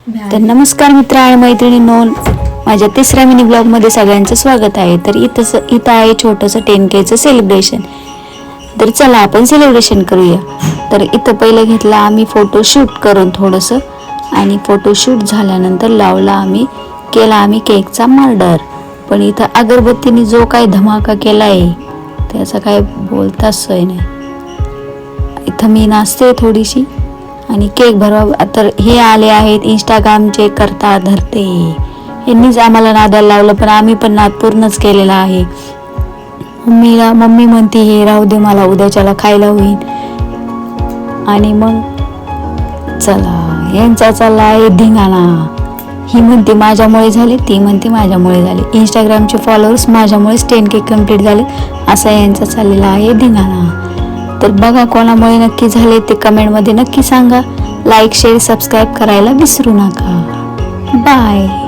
तर नमस्कार मित्र आणि मैत्रिणींनो, माझ्या तिसऱ्या मिनी ब्लॉग मध्ये सगळ्यांचं स्वागत आहे. तर इथं आहे छोटंसं 10K सेलिब्रेशन. तर चला आपण सेलिब्रेशन करूया. तर इथं पहिलं घेतला आम्ही फोटोशूट करून थोडंसं, आणि फोटोशूट झाल्यानंतर केला आम्ही केकचा मर्डर. पण इथं अगरबत्तीने जो काय धमाका केला आहे त्याचा काय बोलताच सोय नाही. इथं मी नाचते थोडीशी आणि केक भरवा. तर हे आले आहेत इंस्टाग्रामचे करता धरते, यांनीच आम्हाला नादाला लावलं, पण आम्ही पण नाद पूर्णच केलेला आहे. मम्मी म्हणते हे राहू दे, मला उद्याच्याला खायला होईल. आणि मग चला यांचा चालला आहे धिंगाणा. ही म्हणते माझ्यामुळे झाले, ती म्हणते माझ्यामुळे झाले, इंस्टाग्रामचे फॉलोअर्स माझ्यामुळेच 10K कम्प्लीट झाले, असा यांचा चाललेला आहे धिंगाणा. तर बघा कोणामुळे नक्की झाले ते कमेंटमध्ये नक्की सांगा. लाईक शेअर सबस्क्राईब करायला विसरू नका. बाय.